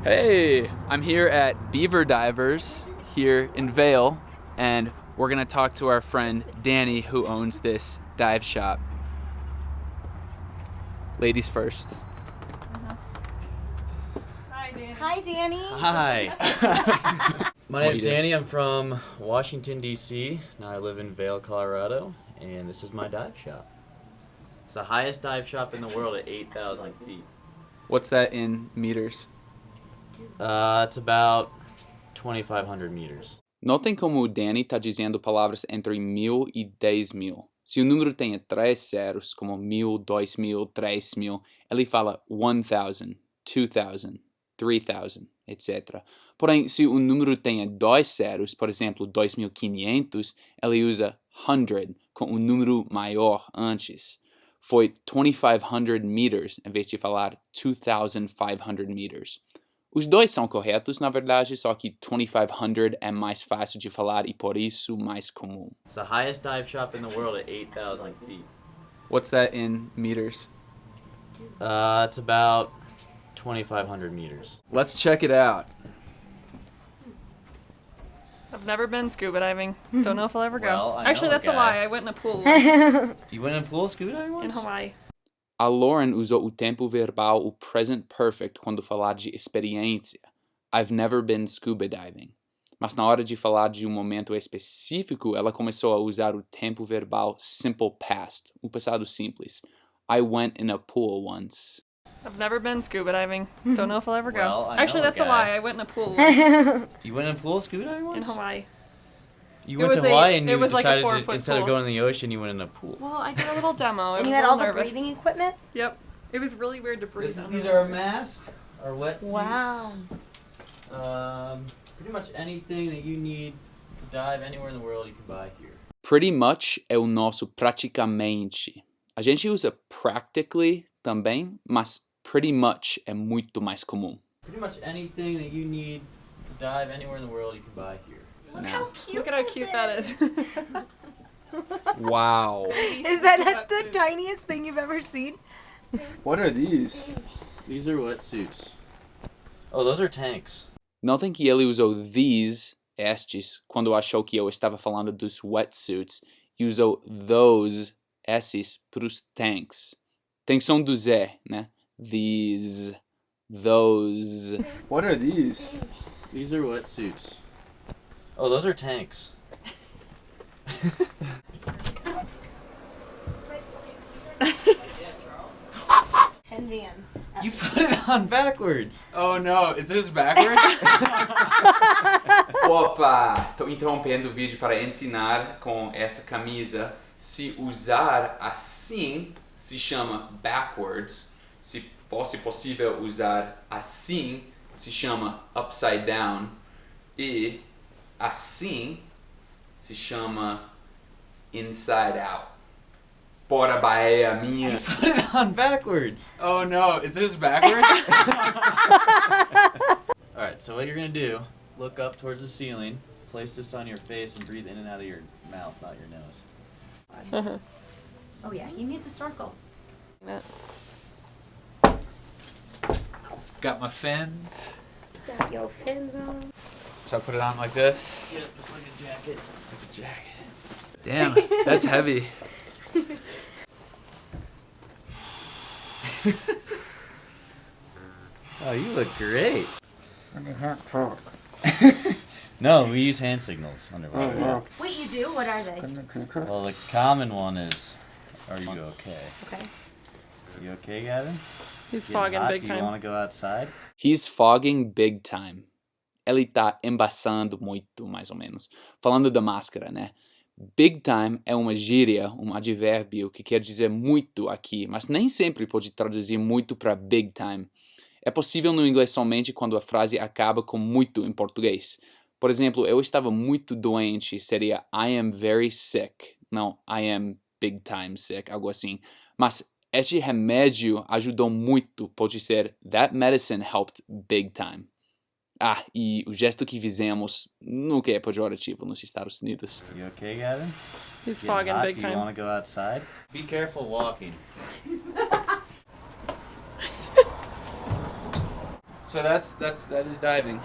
Hey, I'm here at Beaver Divers here in Vail, and we're gonna talk to our friend Danny, who owns this dive shop. Ladies first. Hi, Danny. Hi, Danny. Hi. My name's do? Danny. I'm from Washington, D.C. Now I live in Vail, Colorado, and this is my dive shop. It's the highest dive shop in the world at 8,000 feet. What's that in meters? It's about 2,500 meters. Notem como o Danny está dizendo palavras entre 1.000 e 10.000. Se o número tem 3 zeros, como 1.000, 2.000, 3.000, ele fala 1,000, 2,000, 3,000, etc. Porém, se o número tem 2 zeros, por exemplo, 2.500, ele usa 100, com um número maior antes. Foi 2,500 meters, em vez de falar 2,500 meters. Os dois são corretos, na verdade, só que 2,500 é mais fácil de falar e por isso mais comum. It's the highest dive shop in the world at 8,000 feet. What's that in meters? It's about 2,500 meters. Let's check it out. I've never been scuba diving. Don't know if I'll ever go. Well, I Actually, know a that's a guy. lie. I went in a pool once You went in a pool scuba diving once? in Hawaii. A Lauren usou o tempo verbal, o present perfect, quando falar de experiência. I've never been scuba diving. Mas na hora de falar de um momento específico, ela começou a usar o tempo verbal simple past, o passado simples. I went in a pool once. I've never been scuba diving. Don't know if I'll ever go. Well, I know Actually, a that's a guy. lie. I went in a pool once You went in a pool scuba diving once? in Hawaii. You It went to was a- Hawaii and it you was like a decided 4-foot instead of pool. going in the ocean, you went in a pool. Well, I did a little demo. I And was you a had little all the nervous. breathing equipment? Yep. It was really weird to breathe. These are our masks, our wetsuits. Wow. Pretty much anything that you need to dive anywhere in the world you can buy here. Pretty much é o nosso praticamente. A gente usa practically também, mas pretty much é muito mais comum. Pretty much anything that you need to dive anywhere in the world you can buy here. Look Now. how cute. Look at how cute that is. Wow. Is that the tiniest thing you've ever seen? What are these? These are wetsuits. Oh, those are tanks. Notem que ele usou these, estes, quando achou que eu estava falando dos wetsuits, e usou those, esses, para os tanks. Tem som do Z, né? These, those. What are these? These are wetsuits. Oh, those are tanks. Pen vans. You put it on backwards. Oh no, is this backwards? Opa! Estou interrompendo o vídeo para ensinar com essa camisa. Se usar assim, se chama backwards. Se fosse possível usar assim, se chama upside down. E assim se chama inside out. Bora Bahia, minha. You put it on backwards. Oh no, is this backwards? Alright, so what you're going to do, look up towards the ceiling, place this on your face, and breathe in and out of your mouth, not your nose. Oh yeah, he needs a snorkel. Got my fins. Got your fins on. So I put it on like this? Yeah, just like a jacket. Like a jacket. Damn, that's heavy. Oh, you look great. I can't talk. No, we use hand signals underwater. Wait, you do? What are they? Well, the common one is, are you okay? Okay. You okay, Gavin? He's Getting fogging hot? big Do you want time. to go outside? He's fogging big time. Ele tá embaçando muito, mais ou menos. Falando da máscara, né? Big time é uma gíria, um advérbio que quer dizer muito aqui, mas nem sempre pode traduzir muito para big time. É possível no inglês somente quando a frase acaba com muito em português. Por exemplo, eu estava muito doente, seria I am very sick. Não, I am big time sick, algo assim. Mas este remédio ajudou muito, pode ser that medicine helped big time. Ah, e o gesto que fizemos nunca é pejorativo nos Estados Unidos. You okay, Gavin? He's Getting fogging hot? big Do you time. want to go outside? Be careful walking. So that is diving.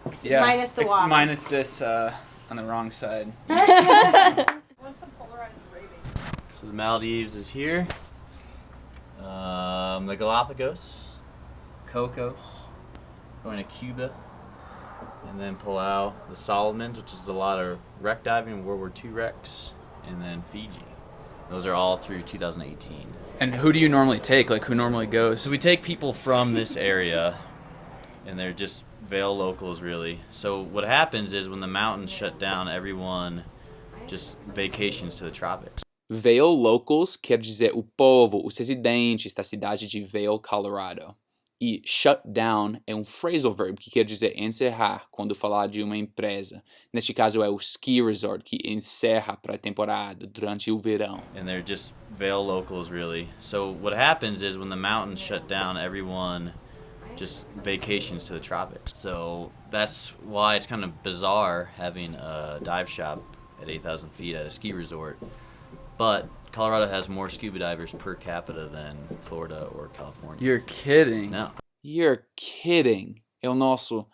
Minus the water. Minus this on the wrong side. What's a polarized rating? So the Maldives is here. The Galapagos, Cocos, going to Cuba, and then Palau, the Solomons, which is a lot of wreck diving, World War II wrecks, and then Fiji. Those are all through 2018. And who do you normally take? Like, who normally goes? So we take people from this area, and they're just Vail locals, really. So what happens is when the mountains shut down, everyone just vacations to the tropics. Vail locals quer dizer o povo, os residentes da cidade de Vail, Colorado. E shut down é phrasal verb que quer dizer encerrar quando falar de uma empresa. Neste caso é o ski resort que encerra para a temporada durante o verão. And they're just Vail locals, really. So what happens is when the mountains shut down, everyone just vacations to the tropics. So that's why it's kind of bizarre having a dive shop at 8,000 feet at a ski resort. But Colorado has more scuba divers per capita than Florida or California. You're kidding. No. You're kidding. É o nosso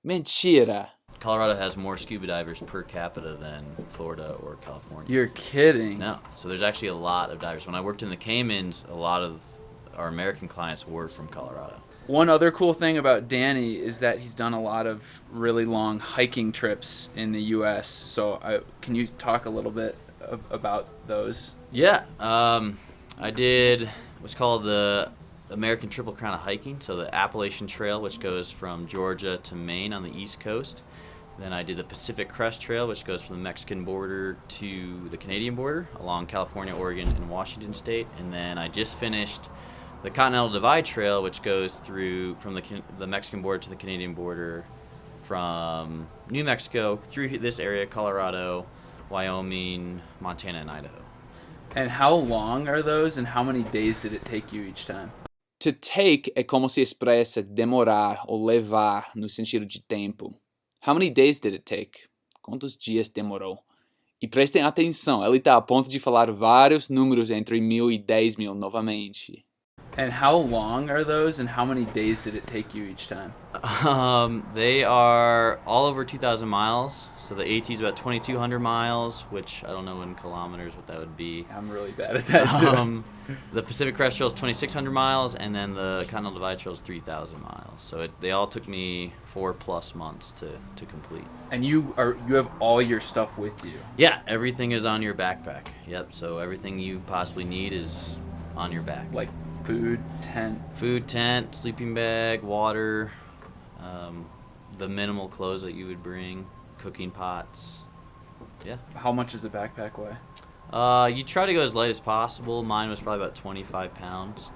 mentira. Colorado has more scuba divers per capita than Florida or California. You're kidding. No. So there's actually a lot of divers. When I worked in the Caymans, a lot of our American clients were from Colorado. One other cool thing about Danny is that he's done a lot of really long hiking trips in the U.S. So can you talk a little bit about those? Yeah. I did what's called the American Triple Crown of hiking. So the Appalachian Trail, which goes from Georgia to Maine on the East Coast. Then I did the Pacific Crest Trail, which goes from the Mexican border to the Canadian border along California, Oregon, and Washington State. And then I just finished the Continental Divide Trail, which goes through from the Mexican border to the Canadian border, from New Mexico through this area, Colorado, Wyoming, Montana, and Idaho. And how long are those, and how many days did it take you each time? To take é como se expressa demorar ou levar no sentido de tempo. How many days did it take? Quantos dias demorou? E prestem atenção, ele está a ponto de falar vários números entre 1.000 e 10.000 novamente. And how long are those, and how many days did it take you each time? They are all over 2,000 miles. So the AT is about 2,200 miles, which I don't know in kilometers what that would be. I'm really bad at that too. The Pacific Crest Trail is 2,600 miles, and then the Continental Divide Trail is 3,000 miles. So they all took me 4+ months to complete. And you have all your stuff with you? Yeah, everything is on your backpack. Yep, so everything you possibly need is on your back. Like food, tent, sleeping bag, water, the minimal clothes that you would bring, cooking pots. Yeah. How much does a backpack weigh? You try to go as light as possible. Mine was probably about 25 pounds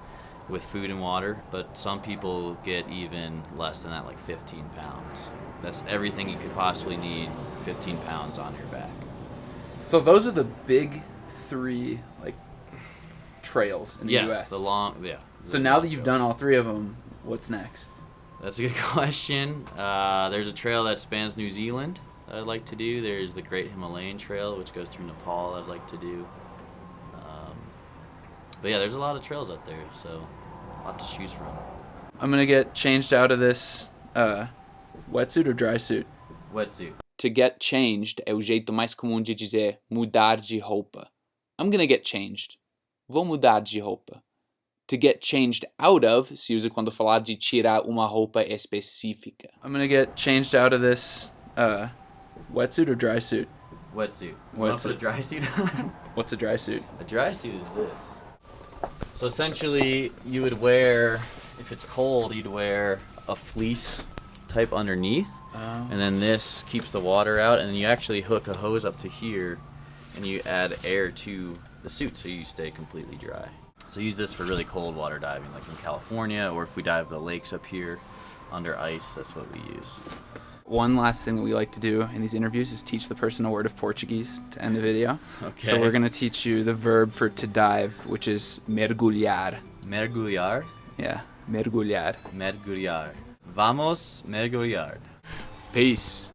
with food and water, but some people get even less than that, like 15 pounds. That's everything you could possibly need, 15 pounds on your back. So those are the big three, like, trails in the U.S. So now that you've done all three of them, what's next? That's a good question. There's a trail that spans New Zealand that I'd like to do. There's the Great Himalayan Trail, which goes through Nepal, I'd like to do. But yeah, there's a lot of trails out there, so a lot to choose from. I'm gonna get changed out of this wetsuit or dry suit? Wetsuit. To get changed é o jeito mais comum de dizer mudar de roupa. I'm gonna get changed. Vou mudar de roupa. To get changed out of se usa quando falar de tirar uma roupa específica. I'm gonna get changed out of this wetsuit or dry suit? Wetsuit. You want to put a dry suit on? What's a dry suit? A dry suit is this. So essentially, you would wear, if it's cold, you'd wear a fleece type underneath, and then this keeps the water out, and then you actually hook a hose up to here, and you add air to the suit so you stay completely dry. So use this for really cold water diving, like in California, or if we dive the lakes up here under ice, that's what we use. One last thing that we like to do in these interviews is teach the person a word of Portuguese to end the video. Okay. So we're going to teach you the verb for to dive, which is mergulhar. Mergulhar? Yeah, mergulhar. Mergulhar. Vamos mergulhar. Peace.